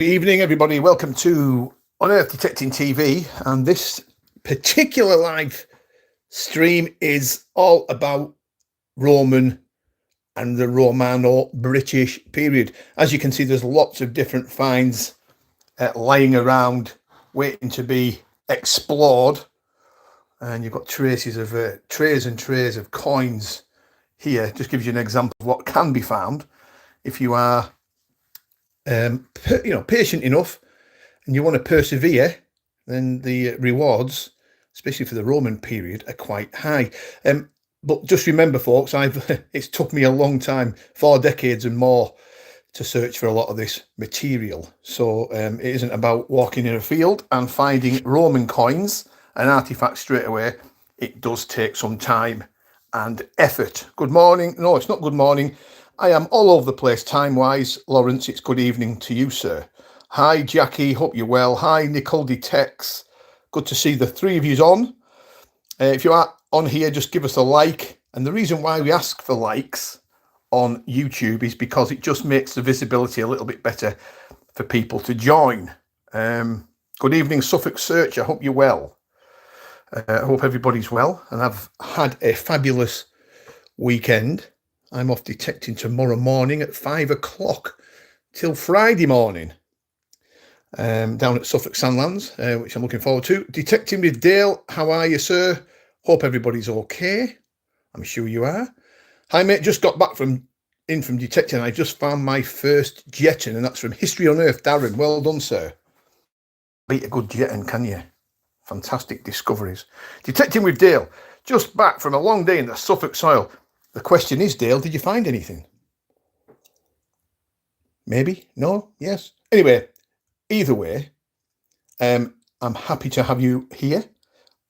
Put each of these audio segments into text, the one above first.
Good evening, everybody. Welcome to Unearthed Detecting TV. And this particular live stream is all about Roman and the Romano-British period. As you can see, there's lots of different finds lying around, waiting to be explored. And you've got traces of trays and trays of coins here. Just gives you an example of what can be found if you are, patient enough and you want to persevere. Then the rewards, especially for the Roman period, are quite high. But just remember, folks, it's took me a long time, 4 decades and more, to search for a lot of this material. So it isn't about walking in a field and finding Roman coins and artifacts straight away. It does take some time and effort. Good morning. No, it's not good morning. I am all over the place time-wise. Lawrence, it's good evening to you, sir. Hi, Jackie. Hope you're well. Hi, Nicole Detects. Good to see the three of yous on. If you are on here, just give us a like. And the reason why we ask for likes on YouTube is because it just makes the visibility a little bit better for people to join. Good evening, Suffolk Search. I hope you're well. I hope everybody's well and I've had a fabulous weekend. I'm off detecting tomorrow morning at 5 o'clock till Friday morning, down at Suffolk Sandlands, which I'm looking forward to. Detecting with Dale. How are you, sir? Hope everybody's okay. I'm sure you are. Hi, mate. Just got back from detecting. I just found my first jeton, and that's from History Unearthed, Darren. Well done, sir. Beat a good jeton, can you? Fantastic discoveries. Detecting with Dale. Just back from a long day in the Suffolk soil. The question is, Dale, did you find anything? Maybe? No? Yes? Anyway, either way, I'm happy to have you here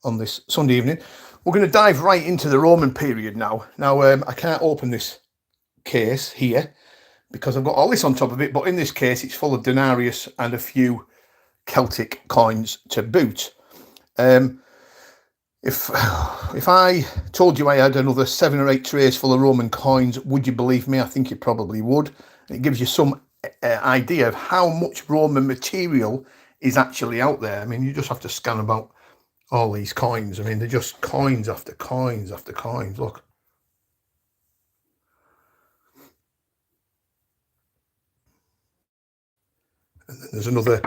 on this Sunday evening. We're going to dive right into the Roman period now. Now, I can't open this case here because I've got all this on top of it, but in this case, it's full of denarius and a few Celtic coins to boot. If I told you I had another 7 or 8 trays full of Roman coins, would you believe me? I think you probably would. It gives you some idea of how much Roman material is actually out there. I mean, you just have to scan about all these coins. I mean, they're just coins after coins after coins. Look. And then there's another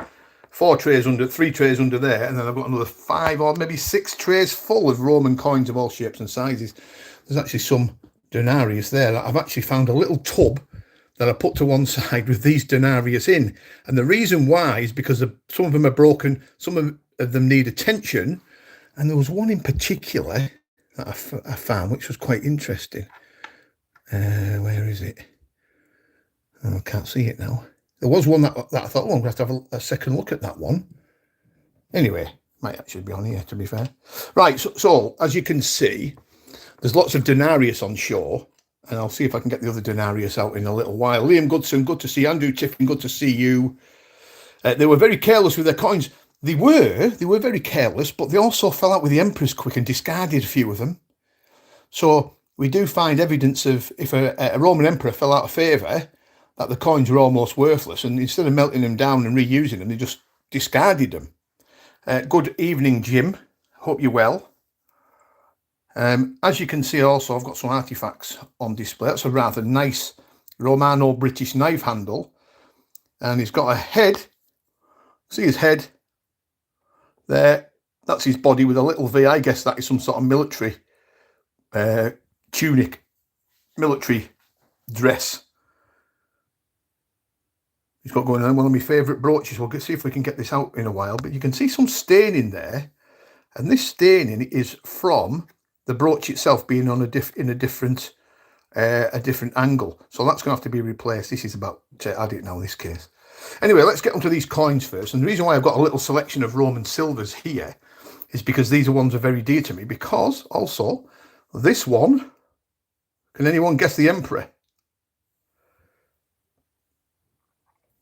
3 trays under there, and then I've got another 5 or maybe 6 trays full of Roman coins of all shapes and sizes. There's actually some denarius there. I've actually found a little tub that I put to one side with these denarius in, and the reason why is because some of them are broken, some of them need attention, and there was one in particular that I found which was quite interesting. Where is it? Oh, I can't see it now. There was one that I thought, oh, I'm going to have to have a second look at that one. Anyway, might actually be on here, to be fair. Right, so as you can see, there's lots of denarius on shore, and I'll see if I can get the other denarius out in a little while. Liam Goodson, good to see you. Andrew Tiffin, good to see you. They were very careless with their coins. They were very careless, but they also fell out with the emperors quick and discarded a few of them. So we do find evidence of if a Roman emperor fell out of favour, that the coins were almost worthless, and instead of melting them down and reusing them, they just discarded them. Good evening, Jim. Hope you're well. As you can see also, I've got some artifacts on display. That's a rather nice Romano-British knife handle, and he's got a head. See his head there? That's his body with a little V. I guess that is some sort of military tunic, military dress. He's got going on one of my favourite brooches. We'll see if we can get this out in a while. But you can see some staining there. And this staining is from the brooch itself being on a different angle. So that's going to have to be replaced. This is about to add it now in this case. Anyway, let's get onto these coins first. And the reason why I've got a little selection of Roman silvers here is because these are ones that are very dear to me. Because also, this one, can anyone guess the emperor?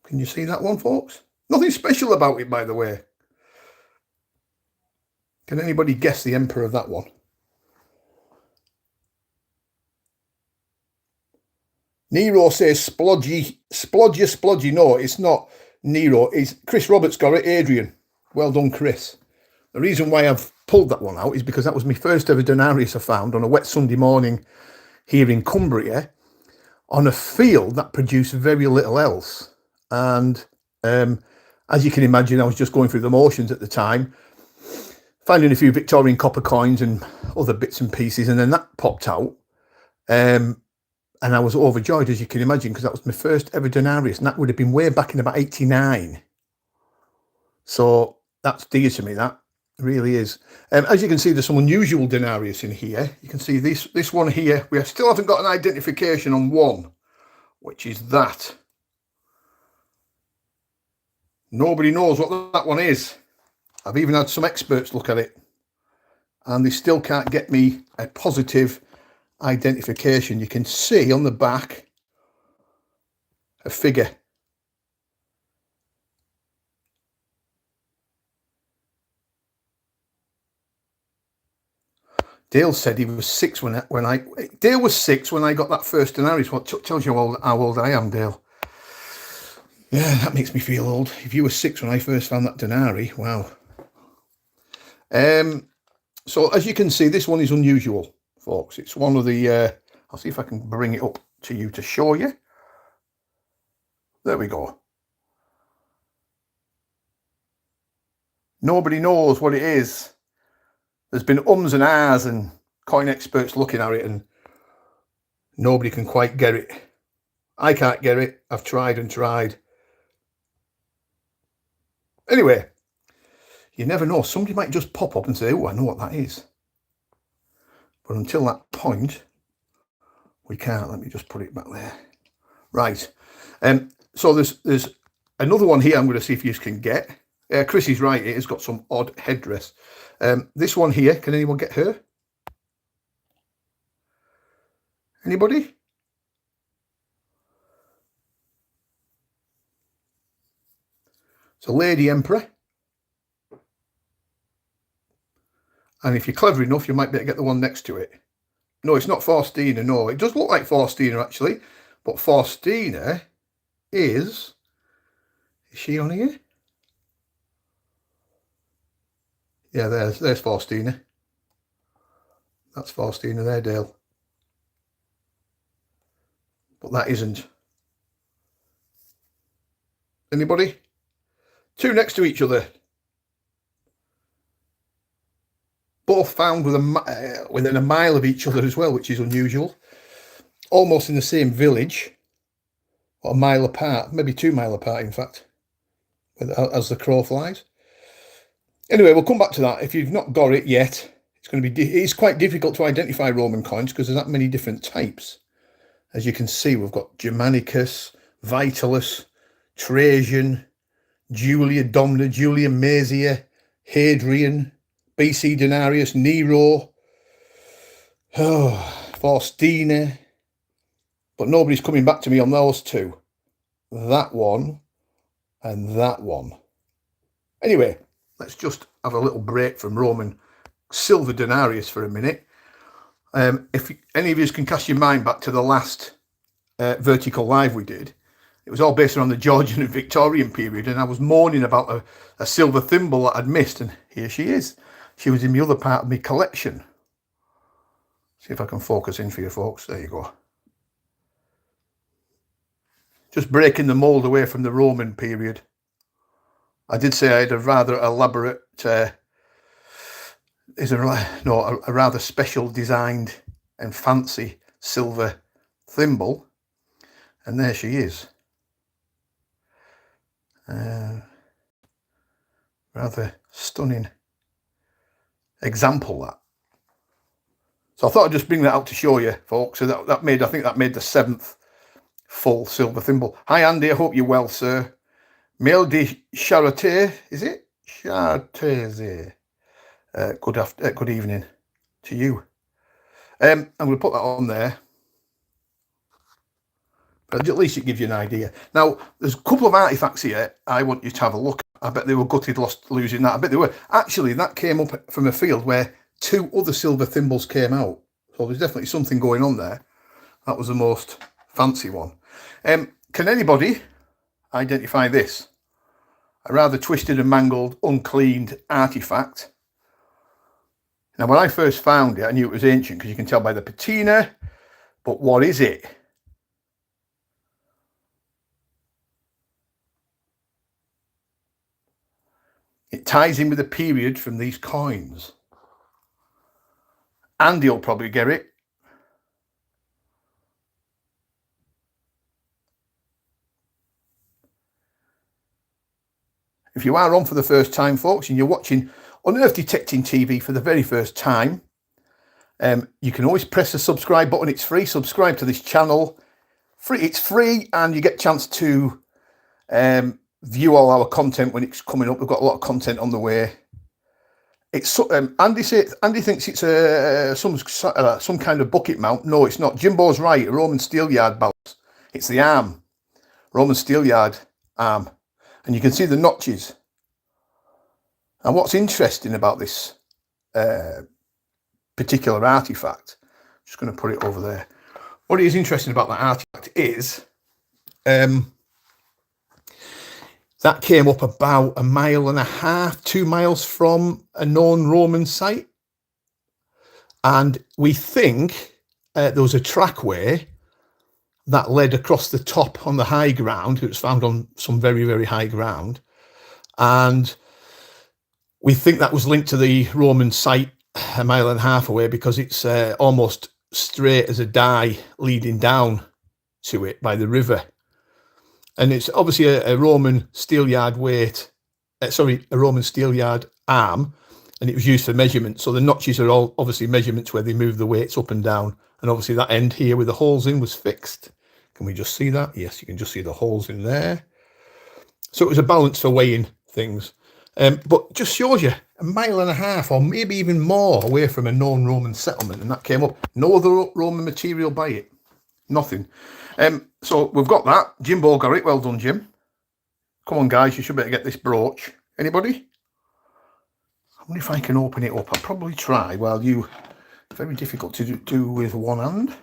Can you see that one, folks? Nothing special about it, by the way. Can anybody guess the emperor of that one? Nero says splodgy. No, it's not. Nero is Chris Roberts got it, Adrian. Well done, Chris. The reason why I've pulled that one out is because that was my first ever denarius I found on a wet Sunday morning here in Cumbria on a field that produced very little else. And as you can imagine, I was just going through the motions at the time, finding a few Victorian copper coins and other bits and pieces, and then that popped out. And I was overjoyed, as you can imagine, because that was my first ever denarius, and that would have been way back in about 89. So that's dear to me, that really is. As you can see, there's some unusual denarius in here. You can see this one here. We still haven't got an identification on one, which is that. Nobody knows what that one is. I've even had some experts look at it, and they still can't get me a positive identification. You can see on the back a figure. Dale said he was 6 Dale was 6 when I got that first denarius. What tells you how old I am, Dale? Yeah, that makes me feel old. If you were 6 when I first found that denarii, wow. So as you can see, this one is unusual, folks. It's one of the I'll see if I can bring it up to you to show you. There we go. Nobody knows what it is. There's been ums and ahs and coin experts looking at it, and nobody can quite get it. I can't get it. I've tried and tried. Anyway, you never know. Somebody might just pop up and say, oh, I know what that is. But until that point, we can't. Let me just put it back there. Right. So there's another one here I'm going to see if you can get. Chris is right. It has got some odd headdress. This one here, can anyone get her? Anybody? It's a lady emperor. And if you're clever enough, you might be able to get the one next to it. No, it's not Faustina. No, it does look like Faustina, actually. But Faustina is she on here? Yeah, there's Faustina. That's Faustina there, Dale. But that isn't. Anybody? Two next to each other. Both found within a mile of each other as well, which is unusual. Almost in the same village. Or a mile apart, maybe 2 miles apart, in fact, as the crow flies. Anyway, we'll come back to that. If you've not got it yet, it's quite difficult to identify Roman coins because there's that many different types. As you can see, we've got Germanicus, Vitalis, Trajan, Julia Domna, Julia Masia, Hadrian, BC Denarius, Nero, Faustina. But nobody's coming back to me on those two. That one and that one. Anyway, let's just have a little break from Roman silver denarius for a minute. If any of you can cast your mind back to the last vertical live we did, it was all based around the Georgian and Victorian period, and I was mourning about a silver thimble that I'd missed, and here she is. She was in the other part of my collection. See if I can focus in for you folks. There you go. Just breaking the mould away from the Roman period. I did say I had a rather elaborate, a rather special designed and fancy silver thimble. And there she is. Rather stunning example, that. So I thought I'd just bring that out to show you, folks. So I think that made the 7th full silver thimble. Hi Andy, I hope you're well, sir. Mail de Charité, is it? Charité. Good evening to you. I'm going to put that on there. But at least it gives you an idea. Now, there's a couple of artifacts here I want you to have a look at. I bet they were gutted losing that. I bet they were. Actually, that came up from a field where 2 other silver thimbles came out. So there's definitely something going on there. That was the most fancy one. Can anybody identify this? a rather twisted and mangled, uncleaned artifact. Now, when I first found it, I knew it was ancient because you can tell by the patina, but what is it? It ties in with the period from these coins. Andy'll probably get it. If you are on for the first time, folks, and you're watching Unearthed Detecting TV for the very first time, you can always press the subscribe button. It's free. Subscribe to this channel. It's free, and you get a chance to view all our content when it's coming up. We've got a lot of content on the way. It's Andy thinks it's some kind of bucket mount. No, it's not. Jimbo's right. A Roman steelyard balance. It's the arm, Roman steelyard arm, and you can see the notches. And what's interesting about this particular artifact, I'm just going to put it over there. What is interesting about that artifact is that came up about 1.5 miles, 2 miles from a known Roman site. And we think there was a trackway that led across the top on the high ground. It was found on some very, very high ground. And we think that was linked to the Roman site 1.5 miles away because it's almost straight as a die leading down to it by the river. And it's obviously a Roman steelyard a Roman steelyard arm, and it was used for measurement. So the notches are all obviously measurements where they move the weights up and down. And obviously that end here with the holes in was fixed. Can we just see that? Yes, you can just see the holes in there. So it was a balance for weighing things. But just shows you 1.5 miles or maybe even more away from a known Roman settlement. And that came up. No other Roman material by it. Nothing. So we've got that. Jimbo got it. Well done, Jim. Come on, guys. You should better get this brooch. Anybody? I wonder if I can open it up. I'll probably try while you... Very difficult to do with one hand.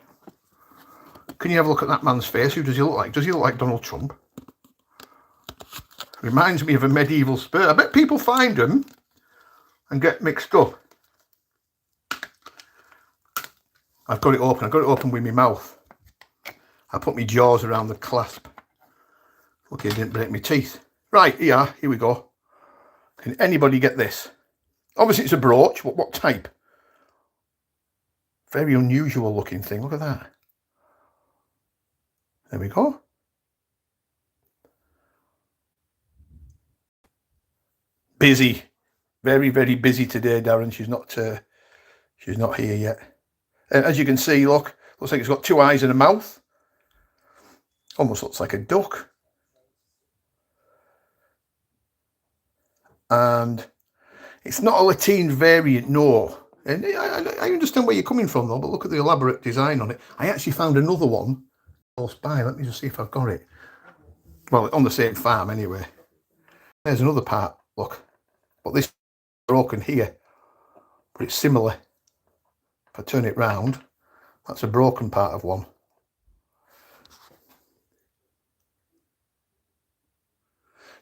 Can you have a look at that man's face? Who does he look like? Does he look like Donald Trump? Reminds me of a medieval spur. I bet people find them and get mixed up. I've got it open. I've got it open with my mouth. I put my jaws around the clasp. Lucky I didn't break my teeth. Right, here we go. Can anybody get this? Obviously it's a brooch, but what type? Very unusual looking thing. Look at that. There we go. Busy. Very, very busy today, Darren. She's not here yet. As you can see, looks like it's got 2 eyes and a mouth. Almost looks like a duck. And it's not a Latin variant, no. And I understand where you're coming from, though, but look at the elaborate design on it. I actually found another one close by. Let me just see if I've got it. Well, on the same farm, anyway. There's another part, look. But this is broken here. But it's similar. If I turn it round, that's a broken part of one.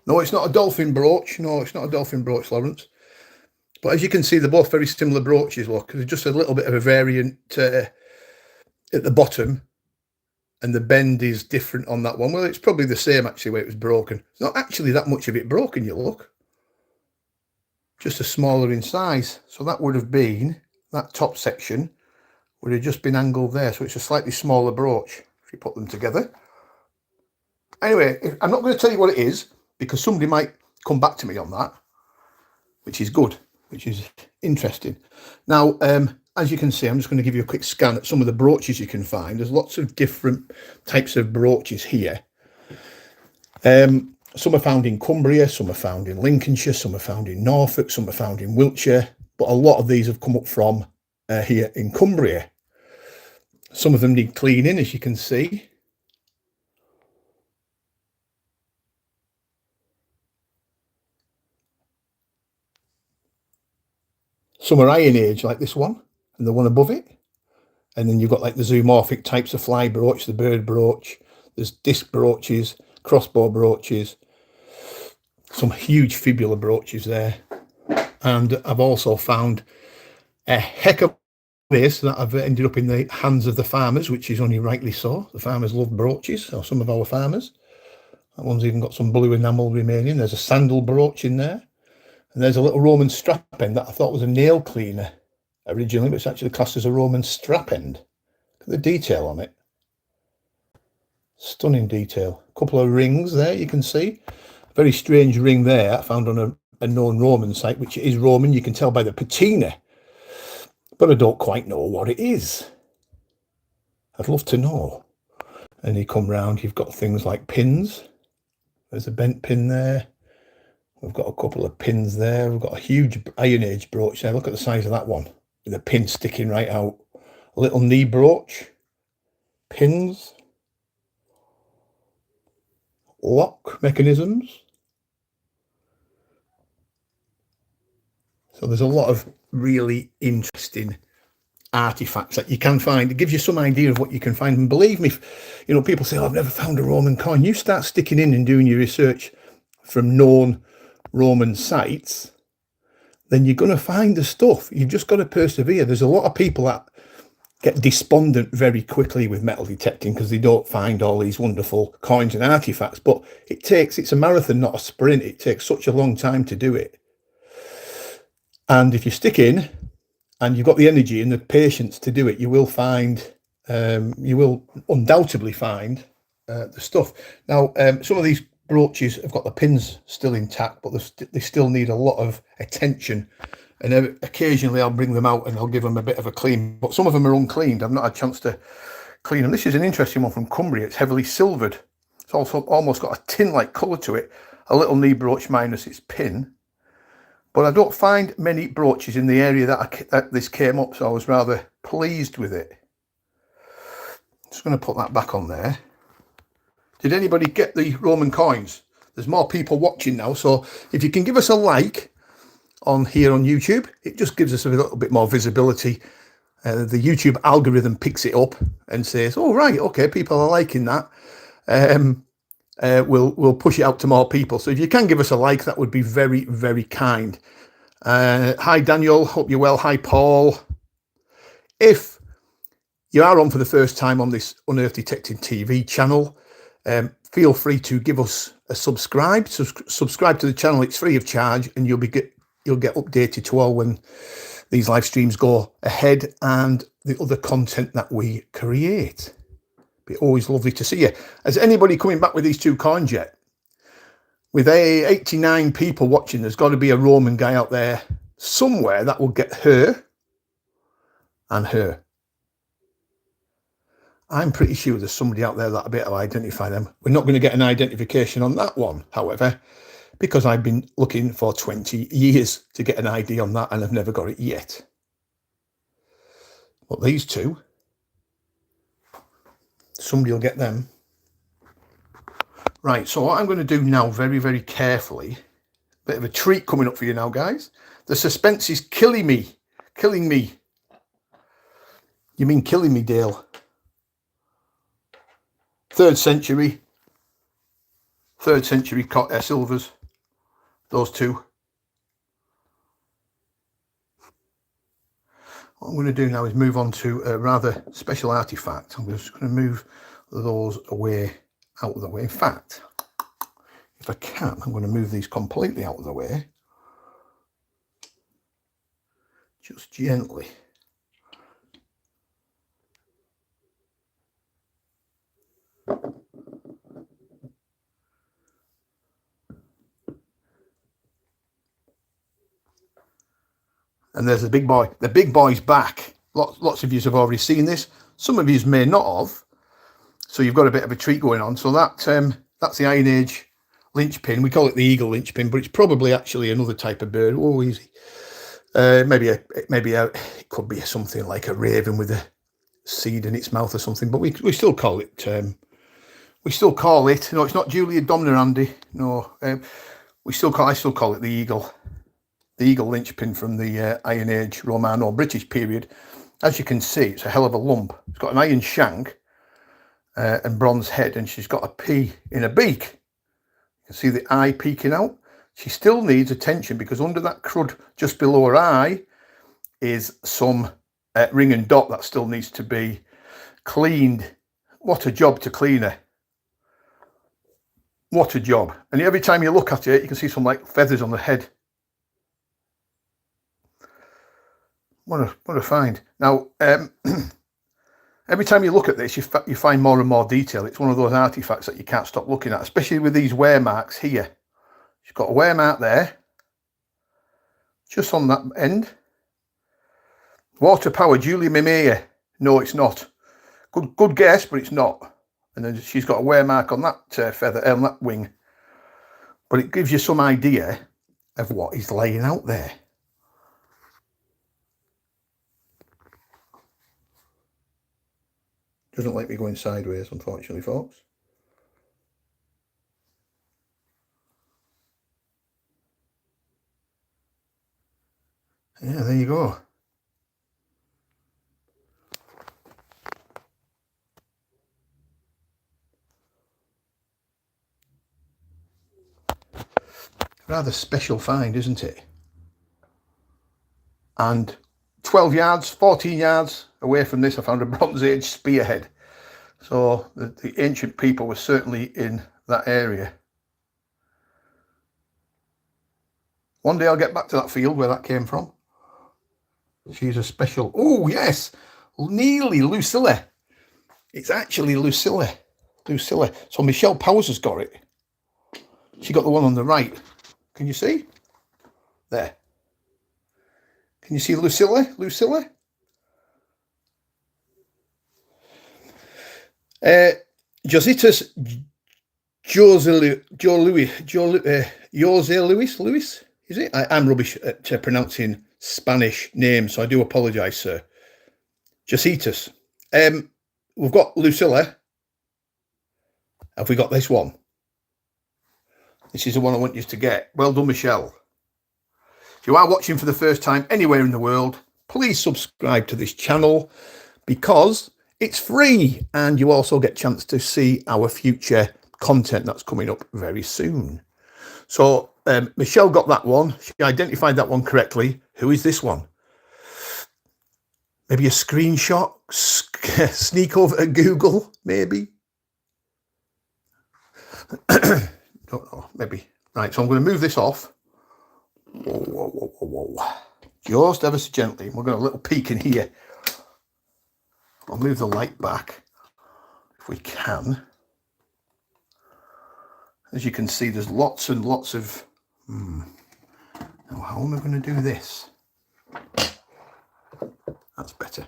No, it's not a dolphin brooch. No, it's not a dolphin brooch, Lawrence. But as you can see, they're both very similar brooches, look. There's just a little bit of a variant at the bottom. And the bend is different on that one. Well, it's probably the same, actually, where it was broken. It's not actually that much of it broken, you look. Just a smaller in size. So that would have been, that top section would have just been angled there. So it's a slightly smaller brooch if you put them together. Anyway, I'm not going to tell you what it is, because somebody might come back to me on that, which is good, which is interesting. Now, as you can see, I'm just going to give you a quick scan at some of the brooches you can find. There's lots of different types of brooches here. Some are found in Cumbria, some are found in Lincolnshire, some are found in Norfolk, some are found in Wiltshire, but a lot of these have come up from here in Cumbria. Some of them need cleaning, as you can see. Some are Iron Age, like this one, and the one above it. And then you've got like the zoomorphic types of fly brooch, the bird brooch. There's disc brooches, crossbow brooches. some huge fibula brooches there. And I've also found a heck of this that have ended up in the hands of the farmers, which is only rightly so. The farmers love brooches, or some of our farmers. That one's even got some blue enamel remaining. There's a sandal brooch in there. And there's a little Roman strap end that I thought was a nail cleaner originally, but it's actually classed as a Roman strap end. Look at the detail on it. Stunning detail. A couple of rings there, you can see. A very strange ring there I found on a known Roman site, which is Roman. You can tell by the patina. But I don't quite know what it is. I'd love to know. And you come round, you've got things like pins. There's a bent pin there. We've got a couple of pins there. We've got a huge Iron Age brooch there. Look at the size of that one, with a pin sticking right out. A little knee brooch. Pins. Lock mechanisms. So there's a lot of really interesting artifacts that you can find. It gives you some idea of what you can find. And believe me, you know, people say, oh, I've never found a Roman coin. You start sticking in and doing your research from known Roman sites, then you're going to find the stuff. You've just got to persevere. There's a lot of people that get despondent very quickly with metal detecting because they don't find all these wonderful coins and artifacts. But it's a marathon, not a sprint. It takes such a long time to do it. And if you stick in and you've got the energy and the patience to do it, you will undoubtedly find the stuff. Now, some of these brooches have got the pins still intact, but they still need a lot of attention. And occasionally I'll bring them out and I'll give them a bit of a clean. But some of them are uncleaned. I've not had a chance to clean them. This is an interesting one from Cumbria. It's heavily silvered. It's also almost got a tin-like colour to it. A little knee brooch minus its pin. But I don't find many brooches in the area that this came up, so I was rather pleased with it. Just going to put that back on there. Did anybody get the Roman coins? There's more people watching now, so if you can give us a like here on YouTube, it just gives us a little bit more visibility. The YouTube algorithm picks it up and says, oh, right, okay, people are liking that. We'll push it out to more people. So if you can give us a like, that would be very, very kind. Hi, Daniel. Hope you're well. Hi, Paul. If you are on for the first time on this Unearthed Detecting TV channel, feel free to give us a subscribe. Subscribe to the channel. It's free of charge, and you'll get updated to all when these live streams go ahead and the other content that we create. Be always lovely to see you. Is anybody coming back with these two coins yet? With 89 people watching, there's got to be a Roman guy out there somewhere that will get her and her. I'm pretty sure there's somebody out there that'll be able to identify them. We're not going to get an identification on that one, however, because I've been looking for 20 years to get an ID on that and I've never got it yet. But these two, somebody will get them. Right, so what I'm going to do now, very, very carefully, bit of a treat coming up for you now, guys. The suspense is killing me. Killing me. You mean killing me, Dale? 3rd century silvers, those two. What I'm going to do now is move on to a rather special artifact. I'm just going to move those away, out of the way. In fact, if I can, I'm going to move these completely out of the way. Just gently. And there's the big boy. The big boy's back. Lots of you have already seen this. Some of you may not have. So you've got a bit of a treat going on. So that's the Iron Age lynch pin. We call it the eagle lynch pin, but it's probably actually another type of bird. Oh, easy. Maybe it could be something like a raven with a seed in its mouth or something. But we still call it. No, it's not Julia Domner, Andy. No, I still call it the eagle. The eagle lynch pin from the Iron Age Roman or British period. As you can see, it's a hell of a lump. It's got an iron shank and bronze head, and she's got a P in a beak. You can see the eye peeking out. She still needs attention because under that crud just below her eye is some ring and dot that still needs to be cleaned. What a job to clean her. What a job. And every time you look at it, you can see some like feathers on the head. What a find. Now, every time you look at this, you find more and more detail. It's one of those artifacts that you can't stop looking at, especially with these wear marks here. She's got a wear mark there, just on that end. Water power, Julie Mimea. No, it's not. Good guess, but it's not. And then she's got a wear mark on that feather, on that wing. But it gives you some idea of what is laying out there. Doesn't like me going sideways, unfortunately, folks. Yeah, there you go. Rather special find, isn't it? And 12 yards, 14 yards away from this, I found a Bronze Age spearhead. So the ancient people were certainly in that area. One day I'll get back to that field where that came from. She's a special. Oh, yes. Nearly Lucilla. It's actually Lucilla. Lucilla. So Michelle Powers has got it. She got the one on the right. Can you see? There. Can you see Lucilla? Lucilla? Jositas Jose Lewis, is it? I'm rubbish at pronouncing Spanish names, so I do apologise, sir. Jositas. We've got Lucilla. Have we got this one? This is the one I want you to get. Well done, Michelle. If you are watching for the first time anywhere in the world, please subscribe to this channel because it's free and you also get a chance to see our future content that's coming up very soon. So Michelle got that one. She identified that one correctly. Who is this one? Maybe a screenshot? Sneak over to Google, maybe? Don't know, maybe. Right, so I'm going to move this off. Whoa. Just ever so gently. We're going to have a little peek in here. I'll move the light back if we can. As you can see, there's lots and lots of... Now, how am I going to do this? That's better.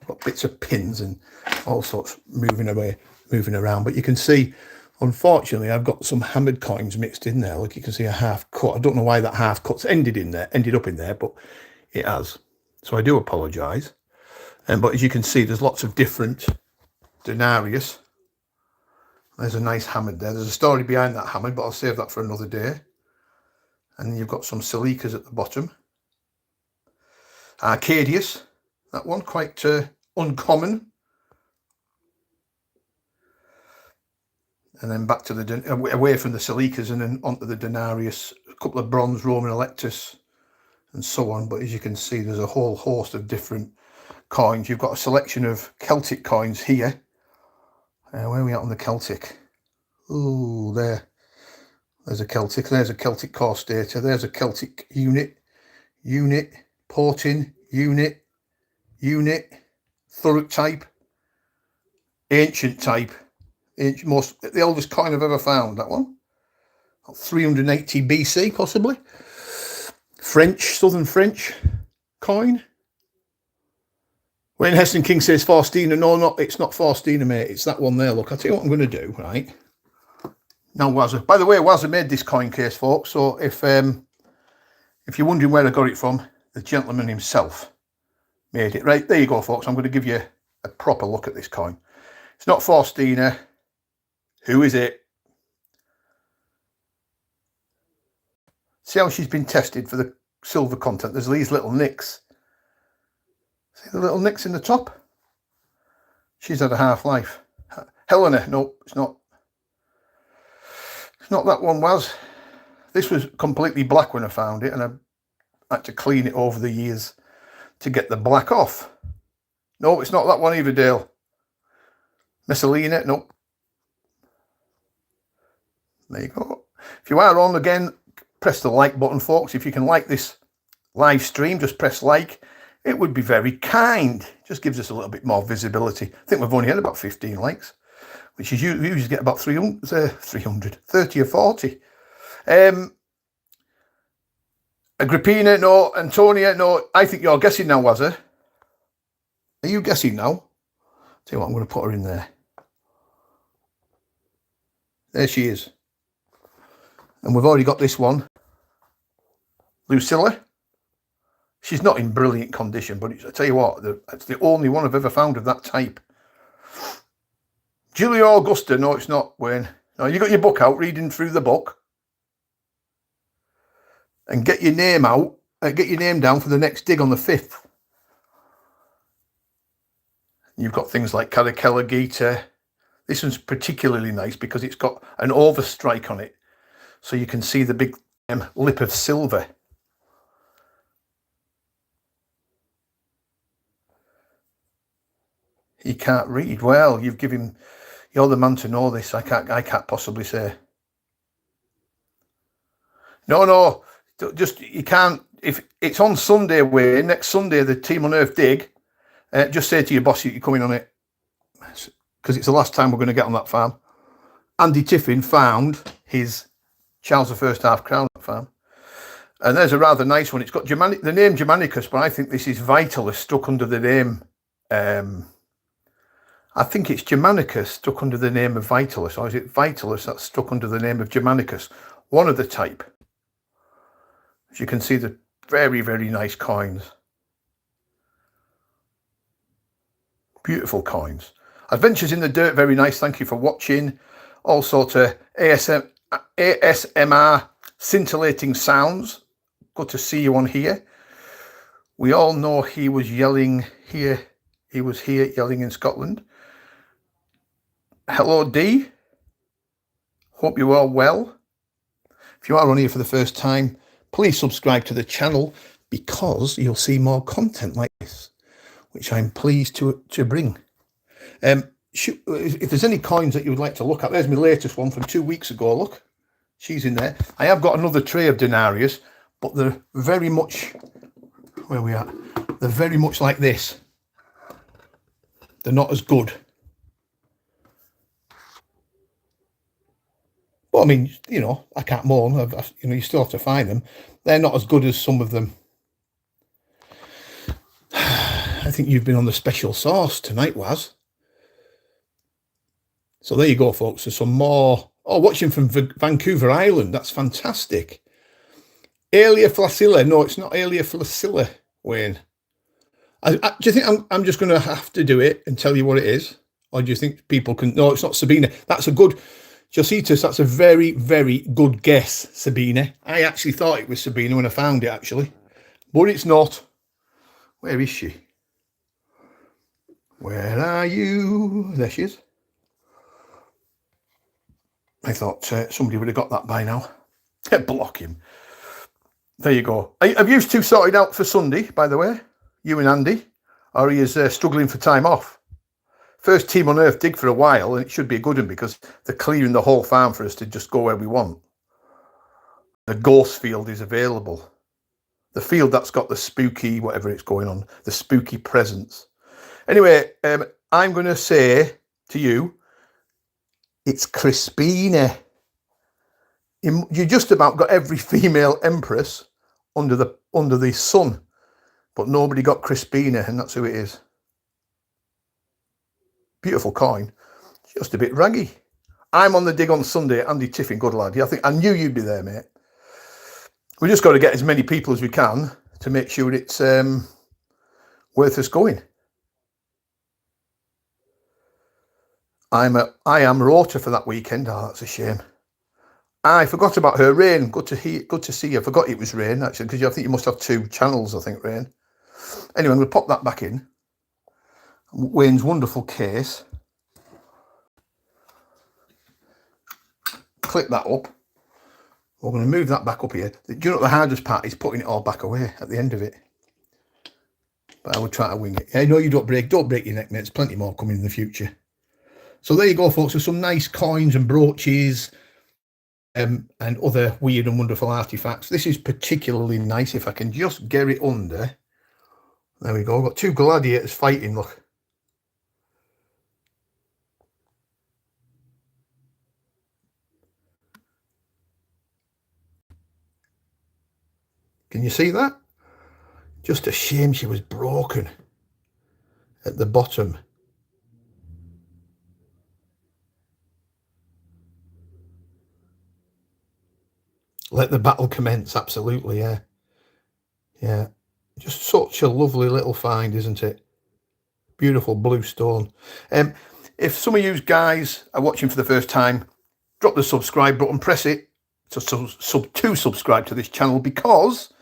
I've got bits of pins and all sorts moving around. But you can see, unfortunately, I've got some hammered coins mixed in there. Like you can see a half cut. I don't know why that half cut's ended up in there, but it has. So I do apologise. But as you can see, there's lots of different denarius. There's a nice hammered there. There's a story behind that hammered, but I'll save that for another day. And then you've got some silicas at the bottom. Arcadius, that one, quite uncommon. And then back to the away from the silicas and then onto the denarius, a couple of bronze Roman electus and so on. But as you can see, there's a whole host of different coins. You've got a selection of Celtic coins here. Where are we at on the Celtic? Oh, there's a Celtic. There's a Celtic course data. There's a Celtic unit, portin, unit, Thurrock type, ancient type. The oldest coin I've ever found, that one. 380 BC, possibly. French, Southern French coin. When Heston King says Faustina, no, it's not Faustina, mate. It's that one there. Look, I'll tell you what I'm going to do, right? Now, Wazza. By the way, Wazza made this coin case, folks. So if you're wondering where I got it from, the gentleman himself made it. Right, there you go, folks. I'm going to give you a proper look at this coin. It's not Faustina. Who is it? See how she's been tested for the silver content. There's these little nicks. See the little nicks in the top? She's had a half-life. Helena, no, it's not. It's not that one, was. This was completely black when I found it, and I had to clean it over the years to get the black off. No, it's not that one either, Dale. Messalina, nope. There you go. If you are on again, press the like button, folks. If you can like this live stream, just press like. It would be very kind. Just gives us a little bit more visibility. I think we've only had about 15 likes, which is you usually get about 30 or 40. Agrippina, no. Antonia, no. I think you're guessing now, was it? Are you guessing now? Tell you what, I'm going to put her in there. There she is. And we've already got this one. Lucilla. She's not in brilliant condition, but I tell you what, it's the only one I've ever found of that type. Julia Augusta, no, it's not, Wayne. No, you got your book out, reading through the book. And get your name out, get your name down for the next dig on the 5th. You've got things like Caracalla Gita. This one's particularly nice because it's got an overstrike on it. So you can see the big lip of silver. He can't read. Well, you've given him, you're the man to know this. I can't possibly say. No, just, you can't, if it's on Sunday, Wayne, next Sunday, the Team Unearthed dig, just say to your boss you're coming on it, because it's the last time we're going to get on that farm. Andy Tiffin found his Charles I half crown farm. And there's a rather nice one. It's got the name Germanicus, but I think this is Vitalis stuck under the name, I think it's Germanicus stuck under the name of Vitalis, or is it Vitalis that's stuck under the name of Germanicus? One of the type. As you can see, the very, very nice coins. Beautiful coins. Adventures in the Dirt, very nice. Thank you for watching. Also to ASMR scintillating sounds. Good to see you on here. We all know he was yelling here. He was here yelling in Scotland. Hello, D. Hope you are well. If you are on here for the first time, please subscribe to the channel because you'll see more content like this, which I'm pleased to bring. If there's any coins that you would like to look at, there's my latest one from 2 weeks ago. Look, she's in there. I have got another tray of denarius, but they're very much, where we are, they're very much like this. They're not as good. But I mean, you know, I can't moan. You know, you still have to find them. They're not as good as some of them. I think you've been on the special sauce tonight, Waz. So there you go, folks. There's some more. Oh, watching from Vancouver Island. That's fantastic. Aelia flacilla. No, it's not Aelia flacilla, Wayne. Do you think I'm just going to have to do it and tell you what it is? Or do you think people can... No, it's not Sabina. That's a good... Josetus, that's a very, very good guess, Sabina. I actually thought it was Sabina when I found it, actually. But it's not. Where is she? Where are you? There she is. I thought somebody would have got that by now. Block him. There you go. Have you two sorted out for Sunday, by the way? You and Andy? Or he is struggling for time off? First Team Unearthed dig for a while, and it should be a good one because they're clearing the whole farm for us to just go where we want. The ghost field is available. The field that's got the spooky, whatever it's going on, the spooky presence. Anyway, I'm going to say to you, it's Crispina. You just about got every female empress under the sun, but nobody got Crispina, and that's who it is. Beautiful coin, just a bit raggy. I'm on the dig on Sunday. Andy Tiffin, good lad. Yeah, I knew you'd be there, mate. We just got to get as many people as we can to make sure it's worth us going. I am rota for that weekend. Oh, that's a shame. I forgot about her. Rain, good to see you. I forgot it was Rain, actually, because I think you must have 2 channels, I think, Rain. Anyway, I'm going to pop that back in. Wayne's wonderful case. Clip that up. We're going to move that back up here. Do you know what the hardest part is? Putting it all back away at the end of it. But I would try to wing it. Yeah, no, you don't break your neck, mate. There's plenty more coming in the future. So there you go, folks. There's some nice coins and brooches and other weird and wonderful artifacts. This is particularly nice. If I can just get it under. There we go. I've got two gladiators fighting, look. Can you see that? Just a shame she was broken at the bottom. Let the battle commence, absolutely, yeah. Yeah, just such a lovely little find, isn't it? Beautiful blue stone. If some of you guys are watching for the first time, drop the subscribe button, press it to subscribe to this channel, because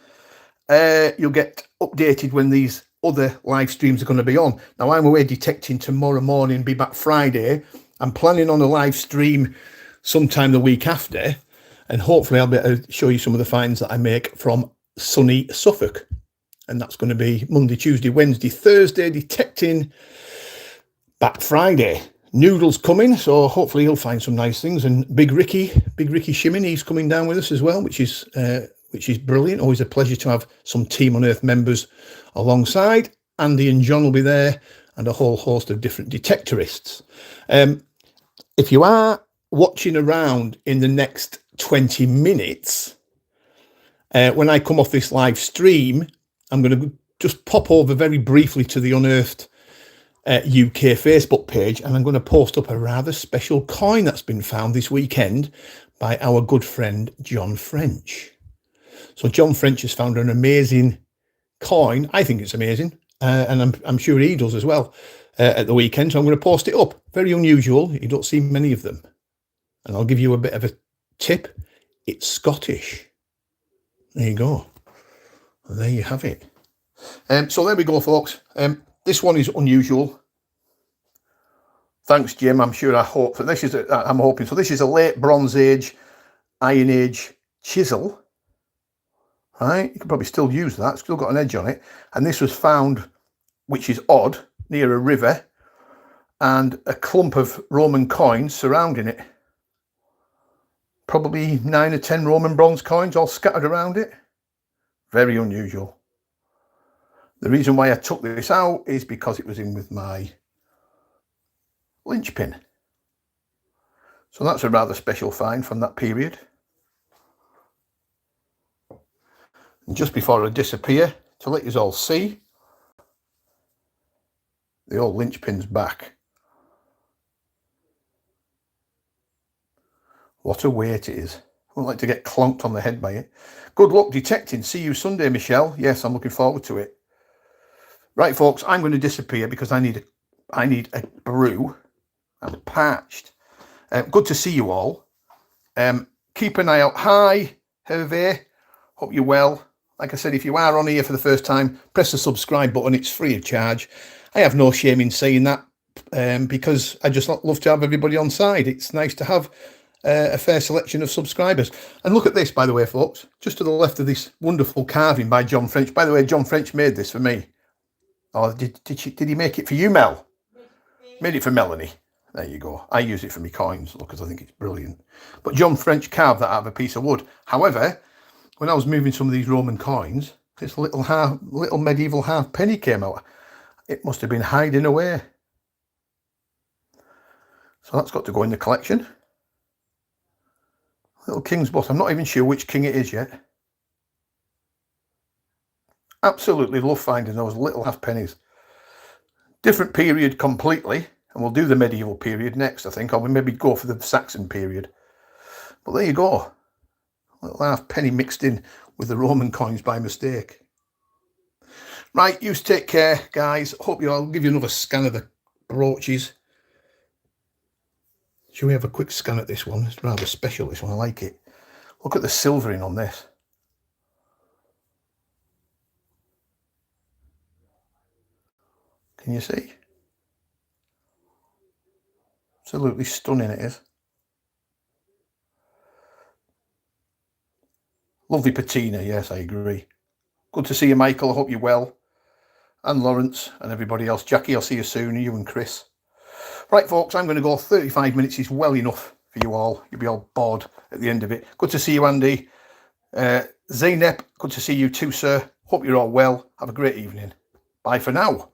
you'll get updated when these other live streams are going to be on. Now, I'm away detecting tomorrow morning, be back Friday. I'm planning on a live stream sometime the week after, and hopefully I'll be able to show you some of the finds that I make from sunny Suffolk. And that's going to be Monday, Tuesday, Wednesday, Thursday, detecting, back Friday. Noodle's coming, so hopefully he'll find some nice things. And Big Ricky Shimmin, he's coming down with us as well, which is brilliant. Always a pleasure to have some Team Unearthed members alongside. Andy and John will be there, and a whole host of different detectorists. If you are watching around in the next 20 minutes, when I come off this live stream, I'm going to just pop over very briefly to the Unearthed UK Facebook page, and I'm going to post up a rather special coin that's been found this weekend by our good friend John French. So John French has found an amazing coin. I think it's amazing, and I'm sure he does as well at the weekend. So I'm going to post it up. Very unusual. You don't see many of them. And I'll give you a bit of a tip. It's Scottish. There you go. And there you have it. So there we go, folks. This one is unusual. Thanks, Jim. I'm hoping. So this is a late Bronze Age, Iron Age chisel. Right, you can probably still use that. It's still got an edge on it. And this was found, which is odd, near a river, and a clump of Roman coins surrounding it. Probably 9 or 10 Roman bronze coins all scattered around it. Very unusual. The reason why I took this out is because it was in with my lynch pin. So that's a rather special find from that period. And just before I disappear, to let you all see, the old lynch pin's back. What a weight it is. I wouldn't like to get clonked on the head by it. Good luck detecting. See you Sunday, Michelle. Yes, I'm looking forward to it. Right, folks, I'm going to disappear because I need a brew. I'm parched. Good to see you all. Keep an eye out. Hi, Hervé. Hope you're well. Like I said, if you are on here for the first time, press the subscribe button. It's free of charge. I have no shame in saying that, because I just love to have everybody on side. It's nice to have a fair selection of subscribers. And look at this, by the way, folks, just to the left of this wonderful carving by John French. By the way, John French made this for me. Oh, did he make it for you, Mel? Made it for Melanie. There you go. I use it for my coins, look, because I think it's brilliant. But John French carved that out of a piece of wood. However, when I was moving some of these Roman coins, this little medieval half penny came out. It must have been hiding away. So that's got to go in the collection. Little king's bust. I'm not even sure which king it is yet. Absolutely love finding those little half pennies. Different period completely. And we'll do the medieval period next, I think. Or we maybe go for the Saxon period. But there you go. A little half penny mixed in with the Roman coins by mistake. Right, you take care, guys. I'll give you another scan of the brooches. Shall we have a quick scan at this one? It's rather special, this one. I like it. Look at the silvering on this. Can you see? Absolutely stunning it is. Lovely patina, yes, I agree. Good to see you, Michael. I hope you're well. And Lawrence and everybody else. Jackie, I'll see you soon. You and Chris. Right, folks, I'm going to go. 35 minutes is well enough for you all. You'll be all bored at the end of it. Good to see you, Andy. Zaynep, good to see you too, sir. Hope you're all well. Have a great evening. Bye for now.